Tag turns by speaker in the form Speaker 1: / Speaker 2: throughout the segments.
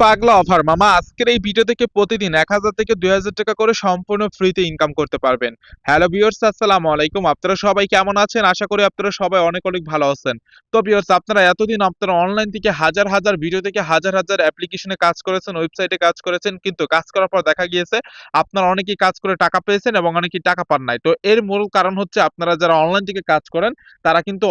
Speaker 1: পাগলা অফার মামা, আজকের এই ভিডিও থেকে প্রতিদিন 1000 থেকে 2000 টাকা করে সম্পূর্ণ ফ্রিতে ইনকাম করতে পারবেন। হ্যালো ভিউয়ার্স, আসসালামু আলাইকুম। আপনারা সবাই কেমন আছেন? আশা করি আপনারা সবাই অনেক অনেক ভালো আছেন। তো ভিউয়ার্স, আপনারা এতদিন আপনারা অনলাইন থেকে হাজার হাজার ভিডিও থেকে হাজার হাজার অ্যাপ্লিকেশনে কাজ করেছেন, ওয়েবসাইটে কাজ করেছেন, কিন্তু কাজ করার পর দেখা গিয়েছে আপনারা অনেকেই কাজ করে টাকা পেয়েছেন এবং অনেকেই টাকা পান নাই। তো এর মূল কারণ হচ্ছে আপনারা যারা অনলাইন থেকে কাজ করেন তারা কিন্তু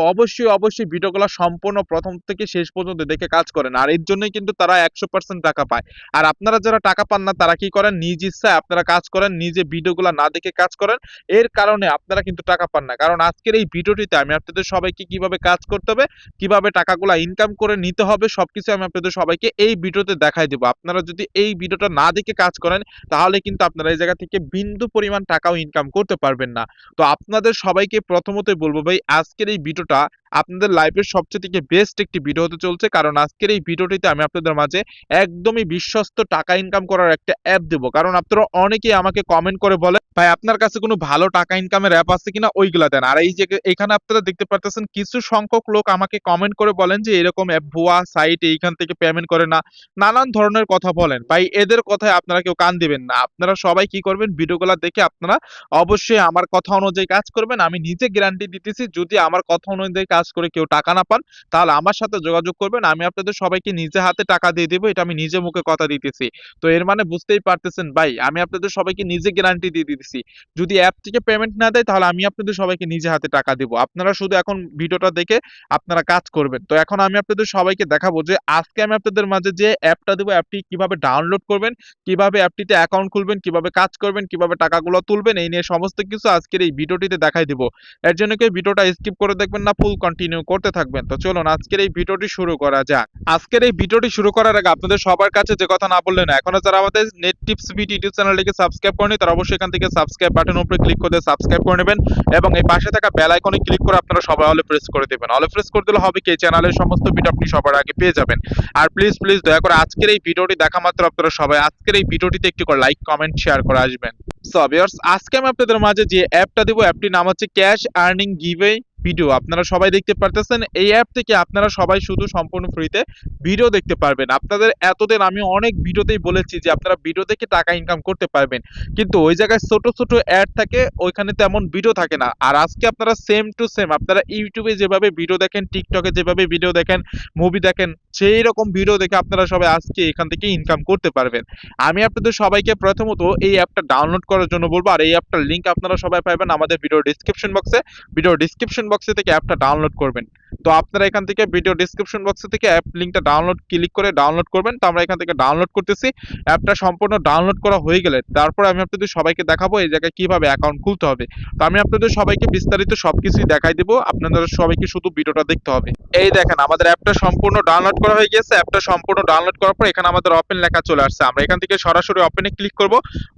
Speaker 1: অবশ্যই ভিডিওগুলো সম্পূর্ণ প্রথম থেকে শেষ পর্যন্ত দেখে কাজ করেন, আর এর জন্যই কিন্তু তারা 100% টাকা পায়। আর আপনারা যারা টাকা পান না তারা কি করেন, নিজ ইচ্ছায় আপনারা কাজ করেন, নিজে ভিডিওগুলো না দেখে কাজ করেন, এর কারণে আপনারা কিন্তু টাকা পান না। কারণ আজকের এই ভিডিওটিতে আমি আপনাদের সবাইকে কিভাবে কাজ করতে হবে, কিভাবে টাকাগুলো ইনকাম করে নিতে হবে, সবকিছু আমি আপনাদের সবাইকে এই ভিডিওতে দেখাই দেব। আপনারা যদি এই ভিডিওটা না দেখে কাজ করেন তাহলে কিন্তু আপনারা এই জায়গা থেকে বিন্দু পরিমাণ টাকাও ইনকাম করতে পারবেন না। তো আপনাদের সবাইকে প্রথমতই বলবো ভাই, আজকের এই ভিডিওটা আপনাদের লাইফের সবচেয়ে থেকে বেস্ট একটি ভিডিও হতে চলছে। কারণ আজকের এই ভিডিওটিতে আমি আপনাদের মাঝে একদমই বিশ্বস্ত টাকা ইনকাম করার একটা অ্যাপ দেব। কারণ আপনারা অনেকেই আমাকে কমেন্ট করে বলে, ভাই আপনার কাছে কোনো ভালো টাকা ইনকামের অ্যাপ আছে কিনা, ওইগুলা দেন। আর এই যে এখানে আপনারা দেখতে পারতেছেন কিছু সংখ্যক লোক আমাকে কমেন্ট করে বলেন যে এরকম অ্যাপ ভুয়া সাইট, এইখান থেকে পেমেন্ট করে না, নানান ধরনের কথা বলেন। ভাই এদের কথায় আপনারা কেউ কান দিবেন না। আপনারা সবাই কি করবেন, ভিডিওগুলো দেখে আপনারা অবশ্যই আমার কথা অনুযায়ী কাজ করবেন। আমি নিজে গ্যারান্টি দিতেছি, যদি আমার কথা অনুযায়ী কাজ করে কেউ টাকা না পান তাহলে আমার সাথে যোগাযোগ করবেন। আমি আপনাদের সবাইকে নিজে হাতে টাকা দিয়ে দেবো, এটা আমি নিজে মুখে কথা দিতেছি। তো এর মানে বুঝতেই পারতেছেন ভাই, আমি আপনাদের সবাইকে নিজে গ্যারান্টি দিয়ে দিতেছি, যদি অ্যাপ থেকে পেমেন্ট না দেয় তাহলে আমি আপনাদের সবাইকে নিজে হাতে টাকা দিব। আপনারা শুধু এখন ভিডিওটা দেখে আপনারা কাজ করবেন। তো এখন আমি আপনাদের সবাইকে দেখাবো যে আজকে আমি আপনাদের মাঝে যে অ্যাপটা দেবো, অ্যাপটি কিভাবে ডাউনলোড করবেন, কিভাবে অ্যাপটিতে অ্যাকাউন্ট খুলবেন, কিভাবে কাজ করবেন, কিভাবে টাকাগুলো তুলবেন, এই নিয়ে সমস্ত কিছু আজকের এই ভিডিওটিতে দেখাই দিব। এর জন্য কেউ ভিডিওটা স্কিপ করে দেখবেন না, ফুল কন্টিনিউ করতে থাকবেন। তো চলুন আজকের এই ভিডিওটি শুরু করা যাক। আজকের এই ভিডিওটি শুরু করার আগে আপনাদের সবার কাছে যে কথা না বললে না, এখনো যারা আমাদের নেট টিপস বিডি ইউটিউব চ্যানেলটিকে সাবস্ক্রাইব করেনি তারা অবশ্যই এখান থেকে সাবস্ক্রাইব বাটনের উপরে ক্লিক করে সাবস্ক্রাইব করে নেবেন এবং এই পাশে থাকা বেল আইকনে ক্লিক করে আপনারা সবাই অলে প্রেস করে দেবেন। অলে প্রেস করে দিলে হবে কি, এই চ্যানেলের সমস্ত ভিডিও আপনি সবার আগে পেয়ে যাবেন। আর প্লিজ প্লিজ দয়া করে আজকের এই ভিডিওটি দেখা মাত্র আপনারা সবাই আজকের এই ভিডিওটিতে একটু করে লাইক কমেন্ট শেয়ার করে আসবেন। সো ভিউয়ার্স, আজকে আমি আপনাদের মাঝে যে অ্যাপটা দেব, অ্যাপটির নাম হচ্ছে ক্যাশ আর্নিং গিভওয়ে ভিডিও। আপনারা সবাই দেখতে পারতেছেন, এই অ্যাপ থেকে আপনারা সবাই শুধু সম্পূর্ণ ফ্রিতে ভিডিও দেখতে পারবেন। আপনাদের এতদিন আমি অনেক ভিডিওতেই বলেছি যে আপনারা ভিডিও দেখে টাকা ইনকাম করতে পারবেন, কিন্তু ওই জায়গায় ছোট ছোট অ্যাড থাকে, ওইখানে তেমন ভিডিও থাকে না। আর আজকে আপনারা সেম টু সেম আপনারা ইউটিউবে যেভাবে ভিডিও দেখেন, টিকটকে যেভাবে ভিডিও দেখেন, মুভি দেখেন, সেই রকম ভিডিও দেখে আপনারা সবাই আজকে এখান থেকে ইনকাম করতে পারবেন। আমি আপনাদের সবাইকে প্রথমত এই অ্যাপটা ডাউনলোড করার জন্য বলবো, আর এই অ্যাপটার লিঙ্ক আপনারা সবাই পাবেন আমাদের ভিডিও ডিসক্রিপশন বক্সে। ভিডিও ডিসক্রিপশন বক্সে থেকে অ্যাপটা ডাউনলোড করবেন। তো আপনারা এখান থেকে ভিডিও ডিসক্রিপশন বক্সে থেকে অ্যাপ লিঙ্কটা ডাউনলোড ক্লিক করে ডাউনলোড করবেন। তো আমরা এখান থেকে ডাউনলোড করতেছি। অ্যাপটা সম্পূর্ণ ডাউনলোড করা হয়ে গেলে তারপর আমি আপনাদের সবাইকে দেখাবো এই জায়গায় কিভাবে অ্যাকাউন্ট খুলতে হবে। তো আমি আপনাদের সবাইকে বিস্তারিত সবকিছুই দেখাই দেবো, আপনাদের সবাইকে শুধু ভিডিওটা দেখতে হবে। এই দেখেন আমাদের অ্যাপটা সম্পূর্ণ ডাউনলোড করা হয়ে গেছে। অ্যাপটা সম্পূর্ণ ডাউনলোড করার পর এখানে আমাদের ওপেন লেখা চলে আসছে। আমরা এখান থেকে সরাসরি ওপেনে ক্লিক করব।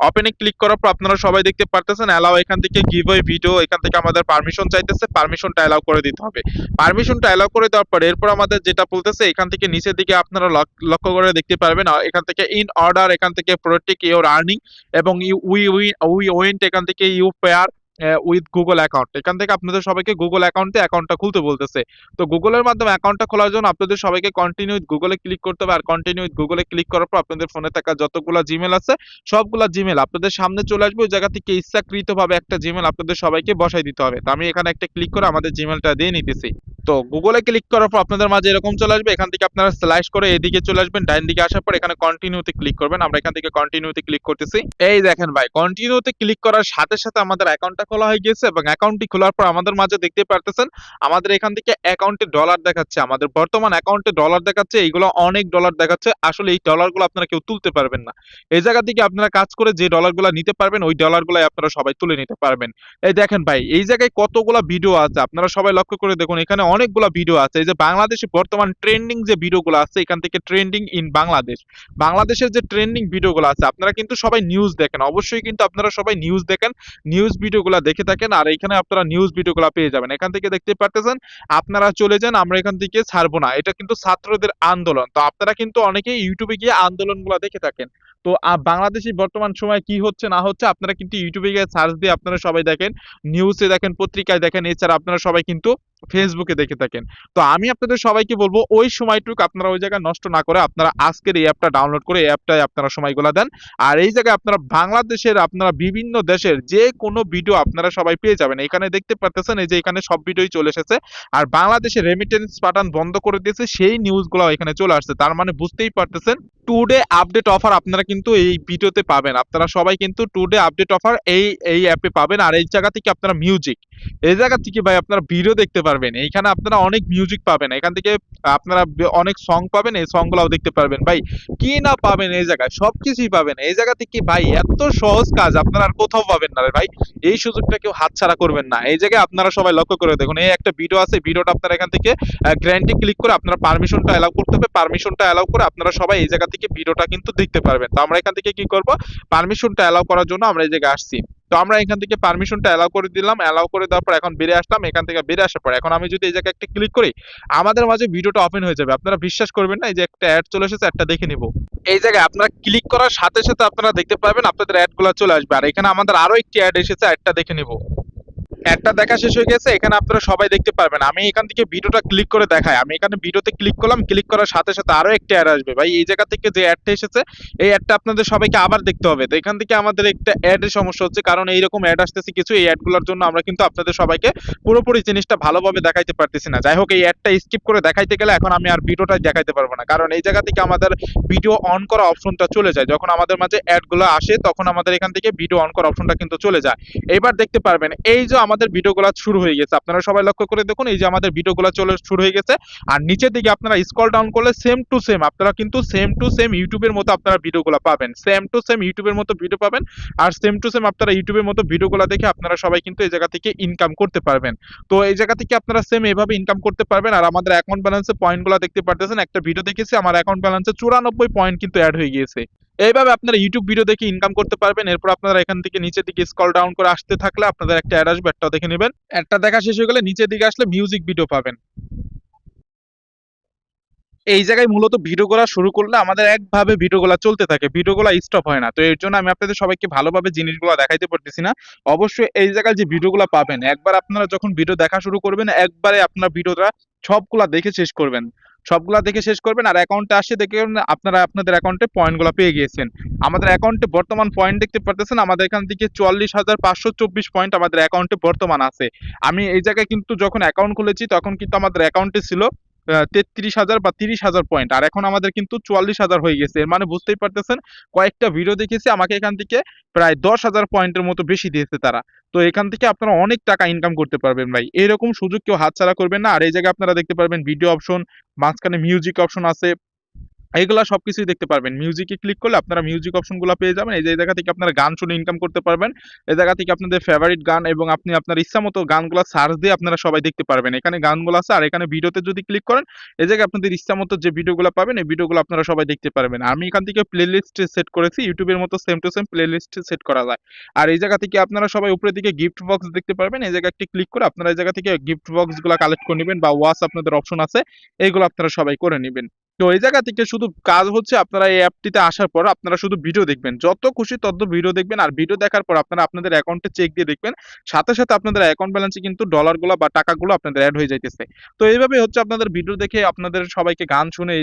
Speaker 1: ওপেনে ক্লিক করার পর আপনারা সবাই দেখতে পারতেছেন অ্যালাও, এখান থেকে গিভওয়ে ভিডিও, এখান থেকে আমাদের পারমিশন চাইতেছে, পারমিশনটা অ্যালাও করে দিতে হবে। পারমিশনটা অ্যালাউ করে দেওয়ার পর এরপর আমাদের যেটা বলতেছে, এখান থেকে নিচের দিকে আপনারা লক্ষ্য করে দেখতে পারবেন এখান থেকে ইন অর্ডার, এখান থেকে প্রোটেক্ট ইউর আর্নিং এবং উই ওয়েন্ট, এখান থেকে you pair with Google account. এখান থেকে আপনাদের সবাইকে গুগল অ্যাকাউন্টটা খুলতে বলতেছে। তো গুগলের মাধ্যমে অ্যাকাউন্টটা খোলার জন্য আপনাদের সবাইকে কন্টিনিউ উইথ গুগলে ক্লিক করতে হবে। আর কন্টিনিউ উইথ গুগলে ক্লিক করার পর আপনাদের ফোনে থাকা যতগুলা জিমেল আছে সবগুলা জিমেল আপনাদের সামনে চলে আসবে। ওই জায়গা থেকে ইচ্ছাকৃতভাবে একটা জিমেল আপনাদের সবাইকে বসাই দিতে হবে। তো আমি এখানে একটা ক্লিক করে আমাদের জিমেলটা দিয়ে নিতেছি। তো গুগলে ক্লিক করার পর আপনাদের মাঝে এরকম চলে আসবে। এখান থেকে আপনারা স্লাইস করে এদিকে চলে আসবেন, ডাইন দিকে আসার পর এখানে কন্টিনিউতে ক্লিক করবেন। আমরা এখান থেকে কন্টিনিউতে ক্লিক করতেছি। এই দেখেন ভাই, কন্টিনিউতে ক্লিক করার সাথে সাথে আমাদের অ্যাকাউন্টটা খোলা হয়ে গেছে এবং অ্যাকাউন্টটি খোলার পর আমাদের মাঝে দেখতে পারতেছেন আমাদের এখান থেকে অ্যাকাউন্টে ডলার দেখাচ্ছে, আমাদের বর্তমান অ্যাকাউন্টে ডলার দেখাচ্ছে। এইগুলো অনেক ডলার দেখাচ্ছে, আসলে এই ডলারগুলো আপনারা কেউ তুলতে পারবেন না। এই জায়গা থেকে আপনারা কাজ করে যে ডলারগুলো নিতে পারবেন, ওই ডলারগুলাই আপনারা সবাই তুলে নিতে পারবেন। এই দেখেন ভাই, এই জায়গায় কতগুলা ভিডিও আছে আপনারা সবাই লক্ষ্য করে দেখুন, এখানে অনেকগুলা ভিডিও আছে। এই যে বাংলাদেশে বর্তমান ট্রেন্ডিং যে ভিডিওগুলো আছে, এখান থেকে ট্রেন্ডিং ইন বাংলাদেশের যে ট্রেন্ডিং ভিডিওগুলো আছে, আপনারা কিন্তু সবাই নিউজ দেখেন, অবশ্যই কিন্তু আপনারা সবাই নিউজ দেখেন, নিউজ ভিডিওগুলো দেখে থাকেন, আর এখানে আপনারা নিউজ ভিডিওগুলো পেয়ে যাবেন। এখান থেকে দেখতে পারতেছেন, আপনারা চলে যান, আমরা এখান থেকে ছাড়বো না। এটা কিন্তু ছাত্রদের আন্দোলন। তো আপনারা কিন্তু অনেকেই ইউটিউবে গিয়ে আন্দোলনগুলো দেখে থাকেন। তো বাংলাদেশে বর্তমান সময়ে কি হচ্ছে না হচ্ছে আপনারা কিন্তু ইউটিউবে গিয়ে সার্চ দিয়ে আপনারা সবাই দেখেন, নিউজে দেখেন, পত্রিকায় দেখেন, এছাড়া আপনারা সবাই কিন্তু ফেসবুকে দেখে থাকেন। তো আমি আপনাদের সবাইকে বলবো ওই সময়টুকু আপনারা ওই জায়গায় নষ্ট না করে আপনারা আজকের এই অ্যাপটা ডাউনলোড করে এই অ্যাপটায় আপনারা সময়গুলো দেন। আর এই জায়গায় আপনারা বাংলাদেশের, আপনারা বিভিন্ন দেশের যে কোনো ভিডিও আপনারা সবাই পেয়ে যাবেন। এখানে দেখতে পারতেছেন এই যে এখানে সব ভিডিওই চলে এসেছে। আর বাংলাদেশে রেমিটেন্স পাঠান বন্ধ করে দিয়েছে সেই নিউজগুলো এখানে চলে আসছে। তার মানে বুঝতেই পারতেছেন টুডে আপডেট অফার আপনারা কিন্তু এই ভিডিওতে পাবেন। আপনারা সবাই কিন্তু টুডে আপডেট অফার এই অ্যাপে পাবেন। আর এই জায়গা থেকে আপনারা মিউজিক, এই জায়গা থেকে ভাই আপনারা ভিডিও দেখতে পারবেন। এইখানে আপনারা অনেক মিউজিক পাবেন, এখান থেকে আপনারা অনেক সং পাবেন, এই সং গুলাও দেখতে পারবেন। ভাই কি না পাবেন এই জায়গায়, সবকিছুই পাবেন এই জায়গা থেকে। ভাই এত সহজ কাজ আপনারা আর কোথাও পাবেন না রে ভাই। এই সুযোগটা কেউ হাতছাড়া করবেন না। এই জায়গায় আপনারা সবাই লক্ষ্য করে দেখুন, এই একটা ভিডিও আছে, ভিডিওটা আপনারা এখান থেকে গ্র্যান্টে ক্লিক করে আপনারা পারমিশনটা অ্যালাউ করতে হবে। পারমিশনটা অ্যালাউ করে আপনারা সবাই এই জায়গা থেকে ভিডিওটা কিন্তু দেখতে পারবেন। তো আমরা এখান থেকে কি করব, পারমিশনটা অ্যালাউ করার জন্য আমরা এই জায়গায় আসছি। তো আমরা এখান থেকে পারমিশনটা অ্যালাউ করে দিলাম, অ্যালাউ করে দেওয়ার পর এখন বেরিয়ে আসলাম। এখান থেকে বেরিয়ে আসার পর এখন আমি যদি এই জায়গায় একটা ক্লিক করি, আমাদের মাঝে ভিডিওটা ওপেন হয়ে যাবে। আপনারা বিশ্বাস করবেন না, এই যে একটা অ্যাড চলে এসেছে, অ্যাডটা দেখে নিব। এই জায়গায় আপনারা ক্লিক করার সাথে সাথে আপনারা দেখতে পাবেন আপনাদের অ্যাডগুলো চলে আসবে। আর এখানে আমাদের আরো একটি অ্যাড এসেছে, অ্যাডটা দেখে নিব। অ্যাডটা দেখা শেষ হয়ে গেছে, এখানে আপনারা সবাই দেখতে পারবেন। আমি এখান থেকে ভিডিওটা ক্লিক করে দেখাই। আমি এখানে ভিডিওতে ক্লিক করলাম, ক্লিক করার সাথে সাথে আরো একটা অ্যাড আসবে। ভাই এই জায়গা থেকে যে অ্যাডটা এসেছে, এই অ্যাডটা আপনাদের সবাইকে আবার দেখতে হবে। তো এখান থেকে আমাদের একটা অ্যাডের সমস্যা হচ্ছে, কারণ এইরকম অ্যাড আসতেছে কিছু। এই অ্যাডগুলোর জন্য আমরা কিন্তু আপনাদের সবাইকে পুরোপুরি জিনিসটা ভালোভাবে দেখাইতে পারতেছি না। যাই হোক, এই অ্যাডটা স্কিপ করে দেখাইতে গেলে এখন আমি আর ভিডিওটা দেখাইতে পারবো না, কারণ এই জায়গা থেকে আমাদের ভিডিও অন করা অপশনটা চলে যায়। যখন আমাদের মাঝে অ্যাডগুলো আসে তখন আমাদের এখান থেকে ভিডিও অন করা অপশনটা কিন্তু চলে যায়। এবার দেখতে পারবেন এই যে আমাদের ভিডিওগুলো শুরু হয়ে গেছে। আপনারা সবাই লক্ষ্য করে দেখুন, এই যে আমাদের ভিডিওগুলো চলে শুরু হয়ে গেছে। আর নিচের দিকে আপনারা স্ক্রল ডাউন করলে সেম টু সেম আপনারা কিন্তু সেম টু সেম ইউটিউবের মতো আপনারা ভিডিওগুলো পাবেন। সেম টু সেম ইউটিউবের মতো ভিডিও পাবেন। আর সেম টু সেম আপনারা ইউটিউবের মতো ভিডিওগুলো দেখে আপনারা সবাই কিন্তু এই জায়গা থেকে ইনকাম করতে পারবেন। তো এই জায়গা থেকে আপনারা সেম এভাবে ইনকাম করতে পারবেন। আর আমাদের অ্যাকাউন্ট ব্যালেন্সে পয়েন্টগুলো দেখতে পারতেছেন। একটা ভিডিও দেখেছি, আমার অ্যাকাউন্ট ব্যালেন্সে 94 পয়েন্ট কিন্তু অ্যাড হয়ে গিয়েছে। এইভাবে আপনারা ইউটিউব ভিডিও দেখে ইনকাম করতে পারবেন। এরপর আপনারা এখান থেকে নিচের দিকে স্ক্রল ডাউন করে আসতে থাকলে আপনাদের একটা অ্যাড আসবে, অ্যাডটাও দেখে নেবেন। অ্যাডটা দেখা শেষ হয়ে গেলে নিচের দিকে আসলে মিউজিক ভিডিও পাবেন। এই জায়গায় মূলত ভিডিওগুলো শুরু করলে আমাদের একভাবে ভিডিওগুলো চলতে থাকে, ভিডিওগুলো স্টপ হয় না। তো এর জন্য আমি আপনাদের সবাইকে ভালোভাবে জিনিসগুলো দেখাইতে পারতেছি না। অবশ্যই এই জায়গায় যে ভিডিওগুলো পাবেন, একবার আপনারা যখন ভিডিও দেখা শুরু করবেন, একবারে আপনার ভিডিওটা সবগুলা দেখে শেষ করবেন। সবগুলা দেখে শেষ করবেন আর অ্যাকাউন্টে আসে দেখবেন আপনারা আপনাদের অ্যাকাউন্টে পয়েন্টগুলো পেয়ে গিয়েছেন। আমাদের অ্যাকাউন্টে বর্তমান পয়েন্ট দেখতে পারতেছেন, আমাদের এখান থেকে 44,524 পয়েন্ট আমাদের অ্যাকাউন্টে বর্তমান আছে। আমি এই জায়গায় কিন্তু যখন অ্যাকাউন্ট খুলেছি তখন কিন্তু আমাদের অ্যাকাউন্টে ছিল 33,000 বা 30,000 পয়েন্ট। আর এখন আমাদের কিন্তু 44,000 হয়ে গেছে। এর মানে বুঝতেই পারতেছেন, কয়েকটা ভিডিও দেখেছি আমাকে এখান থেকে প্রায় 10,000 পয়েন্টের মতো বেশি দিয়েছে তারা। তো এখান থেকে আপনারা অনেক টাকা ইনকাম করতে পারবেন ভাই। এরকম সুযোগ কেউ হাতছাড়া করবেন না। আর এই জায়গায় আপনারা দেখতে পারবেন ভিডিও অপশন, মাঝখানে মিউজিক অপশন আছে। এগুলা সবকিছুই দেখতে পারবেন। মিউজিকে ক্লিক করলে আপনারা মিউজিক অপশনগুলো পেয়ে যাবেন। এই যে এই জায়গা থেকে আপনারা গান শুনে ইনকাম করতে পারবেন। এই জায়গা থেকে আপনাদের ফেভারিট গান এবং আপনি আপনার ইচ্ছামতো গানগুলা সার্চ দিয়ে আপনারা সবাই দেখতে পারবেন। এখানে গানগুলো আছে আর এখানে ভিডিওতে যদি ক্লিক করেন, এই জায়গায় আপনাদের ইচ্ছামতো যে ভিডিওগুলো পাবেন এই ভিডিওগুলো আপনারা সবাই দেখতে পারবেন। আমি এখান থেকে প্লেলিস্ট সেট করেছি, ইউটিউবের মতো same to same playlist set করা যায়। আর এই জায়গা থেকে আপনারা সবাই উপরের দিকে গিফট বক্স দেখতে পারবেন। এই জায়গায় একটি ক্লিক করে আপনারা এই জায়গা থেকে গিফট বক্সগুলো কালেক্ট করে নেবেন বা ওয়াচ আপনাদের অপশন আছে, এইগুলো আপনারা সবাই করে নেবেন। তো এই জায়গা থেকে শুধু কাজ হচ্ছে আপনারা এই অ্যাপটিতে আসার পর আপনারা শুধু ভিডিও দেখবেন, যত খুশি তত ভিডিও দেখবেন। আর ভিডিও দেখার পর আপনারা আপনাদের অ্যাকাউন্টে চেক দিয়ে দেখবেন, সাথে সাথে আপনাদের অ্যাকাউন্ট ব্যালেন্সে কিন্তু ডলারগুলো বা টাকাগুলো আপনাদের অ্যাড হয়ে যাইতেছে। তো এইভাবে হচ্ছে আপনাদের ভিডিও দেখে আপনাদের সবাইকে গান শুনে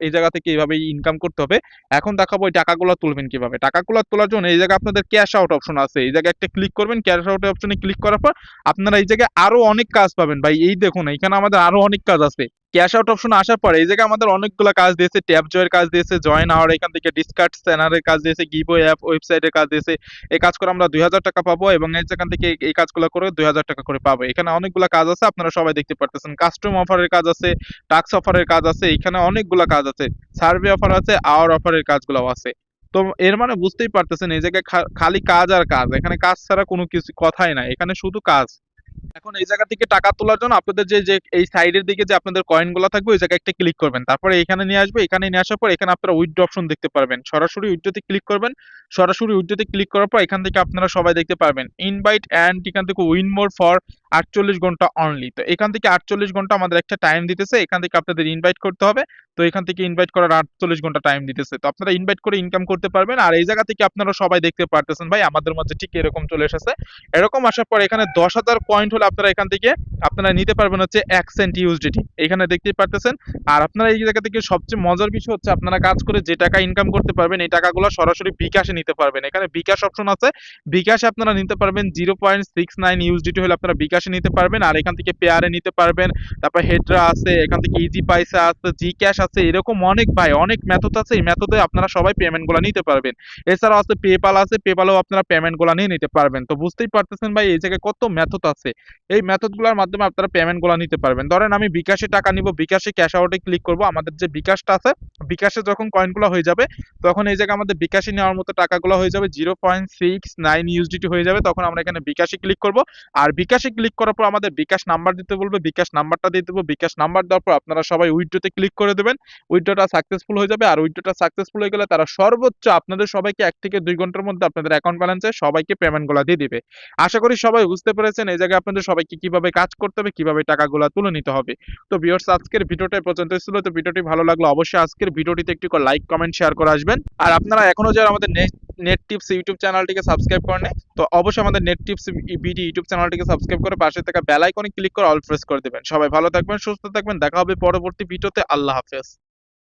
Speaker 1: এই জায়গা থেকে এইভাবেই ইনকাম করতে হবে। এখন দেখাবো এই টাকাগুলো তুলবেন কিভাবে। টাকাগুলো তোলার জন্য এই জায়গায় আপনাদের ক্যাশ আউট অপশন আছে, এই জায়গায় একটা ক্লিক করবেন। ক্যাশ আউট অপশনে ক্লিক করার পর আপনারা এই জায়গায় আরো অনেক কাজ পাবেন ভাই। এই দেখুন এখানে আমাদের আরো অনেক কাজ আছে। ক্যাশ আউট অপশন আসার পরে এই জায়গায় আমাদের অনেকগুলো কাজ দিয়েছে, ট্যাপ জয়ের কাজ দিয়েছে, জয়েন আওয়ার, এখান থেকে ডিসকার্ড স্যানারের কাজ দিয়েছে, গিভওয়ে অ্যাপ ওয়েবসাইটের কাজ দিয়েছে। এই কাজ করে আমরা 2,000 টাকা পাবো এবং এই যেখান থেকে এই কাজগুলো করে 2,000 টাকা করে পাবো। এখানে অনেকগুলো কাজ আছে, আপনারা সবাই দেখতে পারতেছেন। কাস্টম অফারের কাজ আছে, টাক্স অফারের কাজ আছে, এখানে অনেকগুলো কাজ আছে, সার্ভে অফার আছে, আওয়ার অফারের কাজগুলো আছে। তো এর মানে বুঝতেই পারতেছেন এই জায়গায় খালি কাজ আর কাজ, এখানে কাজ ছাড়া কোনো কিছু কথাই নাই, এখানে শুধু কাজ। এখন এই জায়গা থেকে টাকা তোলার জন্য আপনাদের যে এই সাইডের দিকে যে আপনাদের কয়েনগুলো থাকবে ওই জায়গায় একটা ক্লিক করবেন। তারপরে এখানে নিয়ে আসবে। এখানে নিয়ে আসার পর এখানে আপনারা উইথড্র অপশন দেখতে পারবেন। সরাসরি উইথড্রতে ক্লিক করবেন। সরাসরি উইথড্রতে ক্লিক করার পর এখান থেকে আপনারা সবাই দেখতে পারবেন। ইনভাইট অ্যান্ড এখান থেকে উইন মোর ফর 48 ঘন্টা অনলি। তো এখান থেকে 48 ঘন্টা আমাদের একটা টাইম দিতেছে। এখান থেকে আপনাদের ইনভাইট করতে হবে। তো এখান থেকে ইনভাইট করার 48 ঘন্টা টাইম দিতেছে। তো আপনারা ইনভাইট করে ইনকাম করতে পারবেন। আর এই জায়গা থেকে আপনারা সবাই দেখতে পারতেছেন ভাই আমাদের মাঝে ঠিক এরকম চলে এসেছে। এরকম আসার পর এখানে 10,000 পয়েন্ট হলে আপনারা এখান থেকে আপনারা নিতে পারবেন হচ্ছে 1 সেন্ট ইউএসডিটি। এখানে দেখতেই পারতেছেন। আর আপনারা এই জায়গা থেকে সবচেয়ে মজার বিষয় হচ্ছে আপনারা কাজ করে যে টাকা ইনকাম করতে পারবেন এই টাকাগুলো সরাসরি বিকাশে নিতে পারবেন। এখানে বিকাশ অপশন আছে। বিকাশে আপনারা নিতে পারবেন 0.69 ইউএসডিটি হলে আপনারা বিকাশে নিতে পারবেন। আর এখান থেকে পেয়ারে নিতে পারবেন। তারপর হেডরা আছে, এখান থেকে ইজি পয়সা আছে, জি ক্যাশ আছে, এরকম অনেক ভাই অনেক মেথড আছে। এই মেথডে আপনারা সবাই পেমেন্টগুলো নিতে পারবেন। এছাড়াও আছে পেপাল আছে, পেপালেও আপনারা পেমেন্টগুলো নিয়ে নিতে পারবেন। তো বুঝতেই পারতেছেন ভাই এই জায়গায় কত মেথড আছে। এই মেথডগুলোর মাধ্যমে আপনারা পেমেন্টগুলো নিতে পারবেন। ধরেন আমি বিকাশে টাকা নিব, বিকাশে ক্যাশ আউটে ক্লিক করব। আমাদের যে বিকাশটা আছে, বিকাশে যখন কয়েনগুলো হয়ে যাবে তখন এই জায়গায় আমাদের বিকাশে নেওয়ার মতো টাকাগুলো হয়ে যাবে 0.69 ইউএসডিটি হয়ে যাবে। তখন আমরা এখানে বিকাশে ক্লিক করব। আর বিকাশে ক্লিক করার পর আমাদের বিকাশ নাম্বার দিতে বলবে, বিকাশ নাম্বারটা দিয়ে দেবো। বিকাশ নাম্বার দেওয়ার পর আপনারা সবাই উইথড্রতে ক্লিক করে দেবেন। উইথড্রটা সাকসেসফুল হয়ে যাবে। আর উইথড্রটা সাকসেসফুল হয়ে গেলে তারা সর্বোচ্চ আপনাদের সবাইকে 1 থেকে 2 ঘন্টার মধ্যে আপনাদের অ্যাকাউন্ট ব্যালেন্সে সবাইকে পেমেন্টগুলো দিয়ে দিবে। আশা করি সবাই বুঝতে পেরেছেন এই জায়গায় আপনাদের সবাইকে কিভাবে কাজ করতে হবে, কিভাবে টাকাগুলো তুলে নিতে হবে। তো ভিউয়ার্স আজকের ভিডিওটা এই পর্যন্তই ছিল। তো ভিডিওটি ভালো লাগলে অবশ্যই আজকের ভিডিওটিতে একটি করে লাইক, কমেন্ট, শেয়ার করে আসবেন। আর আপনারা এখনো যারা আমাদের নেট টিপস ইউটিউব চ্যানেলটিকে সাবস্ক্রাইব করেন নাই, তো অবশ্যই আমাদের নেট টিপস বিডি ইউটিউব চ্যানেলটিকে সাবস্ক্রাইব করে পাশে থাকা বেল আইকনে ক্লিক করে অল প্রেস করে দিবেন। সবাই ভালো থাকবেন, সুস্থ থাকবেন। দেখা হবে পরবর্তী ভিডিওতে। আল্লাহ হাফেজ।